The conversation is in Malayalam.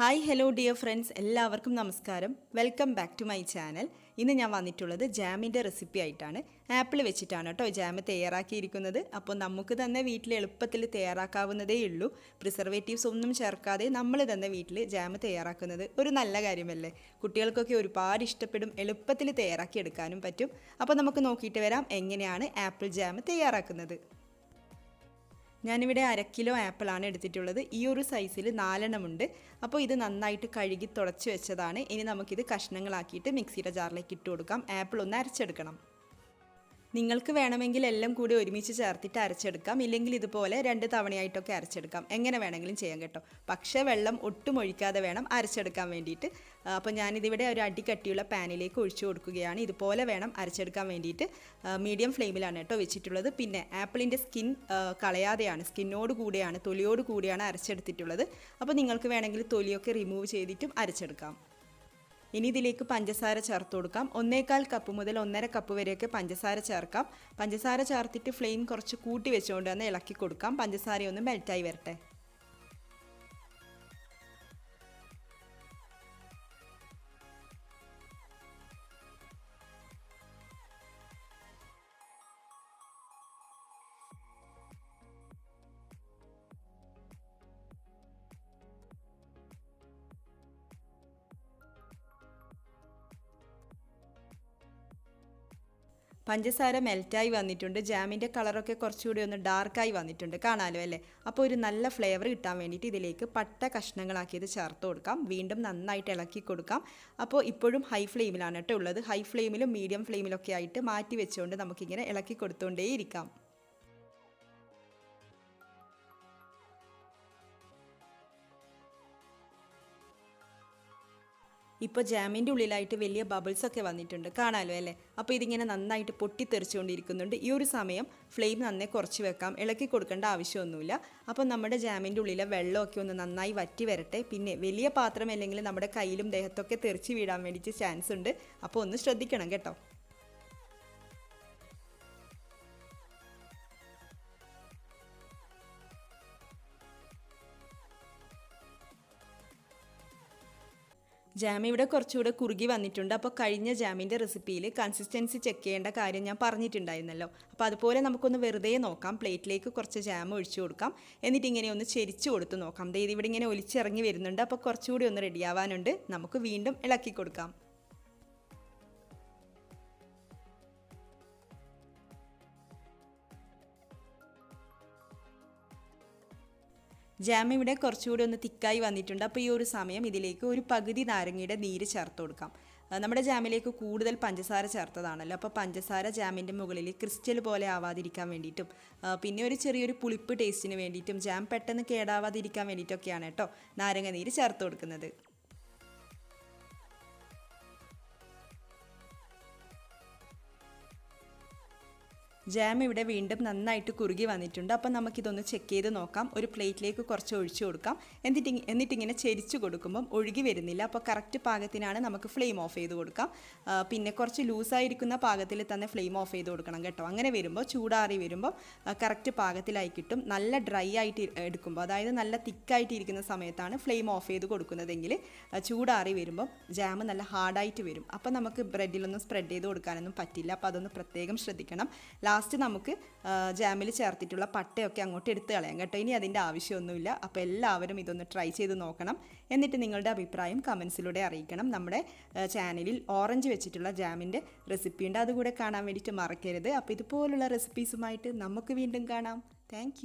ഹായ് ഹലോ ഡിയർ ഫ്രണ്ട്സ്, എല്ലാവർക്കും നമസ്കാരം. Welcome back to my channel. ഇന്ന് ഞാൻ വന്നിട്ടുള്ളത് ജാമിൻ്റെ റെസിപ്പി ആയിട്ടാണ്. ആപ്പിൾ വെച്ചിട്ടാണ് കേട്ടോ ജാം തയ്യാറാക്കിയിരിക്കുന്നത്. അപ്പോൾ നമുക്ക് തന്നെ വീട്ടിൽ എളുപ്പത്തിൽ തയ്യാറാക്കാവുന്നതേ ഉള്ളൂ. പ്രിസർവേറ്റീവ്സ് ഒന്നും ചേർക്കാതെ നമ്മൾ തന്നെ വീട്ടിൽ ജാം തയ്യാറാക്കുന്നത് ഒരു നല്ല കാര്യമല്ലേ. കുട്ടികൾക്കൊക്കെ ഒരുപാട് ഇഷ്ടപ്പെടും, എളുപ്പത്തിൽ തയ്യാറാക്കിയെടുക്കാനും പറ്റും. അപ്പോൾ നമുക്ക് നോക്കിയിട്ട് വരാം എങ്ങനെയാണ് ആപ്പിൾ ജാം തയ്യാറാക്കുന്നത്. ഞാനിവിടെ 1/2 കിലോ ആപ്പിളാണ് എടുത്തിട്ടുള്ളത്. ഈ ഒരു സൈസിൽ 4 ഉണ്ട്. അപ്പോൾ ഇത് നന്നായിട്ട് കഴുകി തുടച്ച് വെച്ചതാണ്. ഇനി നമുക്കിത് കഷ്ണങ്ങളാക്കിയിട്ട് മിക്സിയുടെ ജാറിലേക്ക് ഇട്ട് കൊടുക്കാം. ആപ്പിൾ ഒന്ന് അരച്ചെടുക്കണം. നിങ്ങൾക്ക് വേണമെങ്കിൽ എല്ലാം കൂടി ഒരുമിച്ച് ചേർത്തിട്ട് അരച്ചെടുക്കാം, ഇല്ലെങ്കിൽ ഇതുപോലെ 2 തവണയായിട്ടൊക്കെ അരച്ചെടുക്കാം. എങ്ങനെ വേണമെങ്കിലും ചെയ്യാം കേട്ടോ. പക്ഷേ വെള്ളം ഒട്ടും ഒഴിക്കാതെ വേണം അരച്ചെടുക്കാൻ വേണ്ടിയിട്ട്. അപ്പോൾ ഞാനിതിവിടെ ഒരു അടിക്കട്ടിയുള്ള പാനിലേക്ക് ഒഴിച്ചു കൊടുക്കുകയാണ്. ഇതുപോലെ വേണം അരച്ചെടുക്കാൻ വേണ്ടിയിട്ട്. മീഡിയം ഫ്ലെയിമിലാണ് കേട്ടോ വെച്ചിട്ടുള്ളത്. പിന്നെ ആപ്പിളിൻ്റെ സ്കിൻ കളയാതെയാണ്, സ്കിന്നോട് കൂടിയാണ്, തൊലിയോട് കൂടിയാണ് അരച്ചെടുത്തിട്ടുള്ളത്. അപ്പോൾ നിങ്ങൾക്ക് വേണമെങ്കിൽ തൊലിയൊക്കെ റിമൂവ് ചെയ്തിട്ടും അരച്ചെടുക്കാം. ഇനി ഇതിലേക്ക് പഞ്ചസാര ചേർത്ത് കൊടുക്കാം. 1/4 കപ്പ് മുതൽ 1.5 കപ്പ് വരെയൊക്കെ പഞ്ചസാര ചേർക്കാം. പഞ്ചസാര ചേർത്തിട്ട് ഫ്ലെയിം കുറച്ച് കൂട്ടി വെച്ചുകൊണ്ട് തന്നെ ഇളക്കി കൊടുക്കാം. പഞ്ചസാരയൊന്ന് മെൽറ്റായി വരട്ടെ. പഞ്ചസാര മെൽറ്റായി വന്നിട്ടുണ്ട്. ജാമിൻ്റെ കളറൊക്കെ കുറച്ചുകൂടി ഒന്ന് ഡാർക്കായി വന്നിട്ടുണ്ട്, കാണാമല്ലോ അല്ലേ. അപ്പോൾ ഒരു നല്ല ഫ്ലേവർ കിട്ടാൻ വേണ്ടിയിട്ട് ഇതിലേക്ക് പട്ട കഷ്ണങ്ങളാക്കിയത് ചേർത്ത് കൊടുക്കാം. വീണ്ടും നന്നായിട്ട് ഇളക്കി കൊടുക്കാം. അപ്പോൾ ഇപ്പോഴും ഹൈ ഫ്ലെയിമിലാണ് കേട്ടോ ഉള്ളത്. ഹൈ ഫ്ലെയിമിലും മീഡിയം ഫ്ലെയിമിലൊക്കെ ആയിട്ട് മാറ്റി വെച്ചുകൊണ്ട് നമുക്കിങ്ങനെ ഇളക്കി കൊടുത്തുകൊണ്ടേയിരിക്കാം. ഇപ്പോൾ ജാമിൻ്റെ ഉള്ളിലായിട്ട് വലിയ ബബിൾസൊക്കെ വന്നിട്ടുണ്ട്, കാണാമല്ലോ അല്ലേ. അപ്പോൾ ഇതിങ്ങനെ നന്നായിട്ട് പൊട്ടിത്തെറിച്ചുകൊണ്ടിരിക്കുന്നുണ്ട്. ഈ ഒരു സമയം ഫ്ലെയിം നന്നേ കുറച്ച് വെക്കാം, ഇളക്കി കൊടുക്കേണ്ട ആവശ്യമൊന്നുമില്ല. അപ്പോൾ നമ്മുടെ ജാമിൻ്റെ ഉള്ളിലെ വെള്ളമൊക്കെ ഒന്ന് നന്നായി വറ്റി വരട്ടെ. പിന്നെ വലിയ പാത്രം അല്ലെങ്കിൽ നമ്മുടെ കയ്യിലും ദേഹത്തൊക്കെ തെറിച്ച് വീഴാൻ വേണ്ടിയിട്ട് ചാൻസ് ഉണ്ട്. അപ്പോൾ ഒന്ന് ശ്രദ്ധിക്കണം കേട്ടോ. ജാം ഇവിടെ കുറച്ചുകൂടെ കുറുകി വന്നിട്ടുണ്ട്. അപ്പോൾ കഴിഞ്ഞ ജാമിൻ്റെ റെസിപ്പിയിൽ കൺസിസ്റ്റൻസി ചെക്ക് ചെയ്യേണ്ട കാര്യം ഞാൻ പറഞ്ഞിട്ടുണ്ടായിരുന്നല്ലോ. അപ്പോൾ അതുപോലെ നമുക്കൊന്ന് വെറുതെ നോക്കാം. പ്ലേറ്റിലേക്ക് കുറച്ച് ജാം ഒഴിച്ചു കൊടുക്കാം. എന്നിട്ട് ഇങ്ങനെ ഒന്ന് ചെരിച്ച് കൊടുത്ത് നോക്കാം. ഇത് ഇവിടെ ഇങ്ങനെ ഒലിച്ചിറങ്ങി വരുന്നുണ്ട്. അപ്പോൾ കുറച്ചുകൂടി ഒന്ന് റെഡിയാവാനുണ്ട്. നമുക്ക് വീണ്ടും ഇളക്കി കൊടുക്കാം. ജാം ഇവിടെ കുറച്ചുകൂടി ഒന്ന് തിക്കായി വന്നിട്ടുണ്ട്. അപ്പോൾ ഈ ഒരു സമയം ഇതിലേക്ക് ഒരു പകുതി നാരങ്ങയുടെ നീര് ചേർത്ത് കൊടുക്കാം. നമ്മുടെ ജാമിലേക്ക് കൂടുതൽ പഞ്ചസാര ചേർത്തതാണല്ലോ. അപ്പോൾ പഞ്ചസാര ജാമിൻ്റെ മുകളിൽ ക്രിസ്റ്റൽ പോലെ ആവാതിരിക്കാൻ വേണ്ടിയിട്ടും പിന്നെ ഒരു ചെറിയൊരു പുളിപ്പ് ടേസ്റ്റിന് വേണ്ടിയിട്ടും ജാം പെട്ടെന്ന് കേടാവാതിരിക്കാൻ വേണ്ടിയിട്ടൊക്കെയാണ് കേട്ടോ നാരങ്ങ നീര് ചേർത്ത് കൊടുക്കുന്നത്. ജാം ഇവിടെ വീണ്ടും നന്നായിട്ട് കുറുകി വന്നിട്ടുണ്ട്. അപ്പം നമുക്കിതൊന്ന് ചെക്ക് ചെയ്ത് നോക്കാം. ഒരു പ്ലേറ്റിലേക്ക് കുറച്ച് ഒഴിച്ചു കൊടുക്കാം. എന്നിട്ടിങ്ങനെ ചെരിച്ച് കൊടുക്കുമ്പം ഒഴുകി വരുന്നില്ല. അപ്പോൾ കറക്റ്റ് പാകത്തിനാണ് നമുക്ക് ഫ്ലെയിം ഓഫ് ചെയ്ത് കൊടുക്കാം. പിന്നെ കുറച്ച് ലൂസായിരിക്കുന്ന പാകത്തിൽ തന്നെ ഫ്ലെയിം ഓഫ് ചെയ്ത് കൊടുക്കണം കേട്ടോ. അങ്ങനെ വരുമ്പോൾ ചൂടാറി വരുമ്പോൾ കറക്റ്റ് പാകത്തിലായി കിട്ടും. നല്ല ഡ്രൈ ആയിട്ട് എടുക്കുമ്പോൾ, അതായത് നല്ല തിക്കായിട്ട് ഇരിക്കുന്ന സമയത്താണ് ഫ്ലെയിം ഓഫ് ചെയ്ത് കൊടുക്കുന്നതെങ്കിൽ ചൂടാറി വരുമ്പോൾ ജാം നല്ല ഹാർഡായിട്ട് വരും. അപ്പോൾ നമുക്ക് ബ്രെഡിലൊന്നും സ്പ്രെഡ് ചെയ്ത് കൊടുക്കാനൊന്നും പറ്റില്ല. അപ്പോൾ അതൊന്ന് പ്രത്യേകം ശ്രദ്ധിക്കണം. ലാസ്റ്റ് നമുക്ക് ജാമിൽ ചേർത്തിട്ടുള്ള പട്ടയൊക്കെ അങ്ങോട്ട് എടുത്ത് കളയാം കേട്ടോ. ഇനി അതിൻ്റെ ആവശ്യമൊന്നുമില്ല. അപ്പോൾ എല്ലാവരും ഇതൊന്ന് ട്രൈ ചെയ്ത് നോക്കണം. എന്നിട്ട് നിങ്ങളുടെ അഭിപ്രായം കമൻസിലൂടെ അറിയിക്കണം. നമ്മുടെ ചാനലിൽ ഓറഞ്ച് വെച്ചിട്ടുള്ള ജാമിൻ്റെ റെസിപ്പി ഉണ്ട്, അതുകൂടെ കാണാൻ വേണ്ടിയിട്ട് മറക്കരുത്. അപ്പോൾ ഇതുപോലുള്ള റെസിപ്പീസുമായിട്ട് നമുക്ക് വീണ്ടും കാണാം. താങ്ക്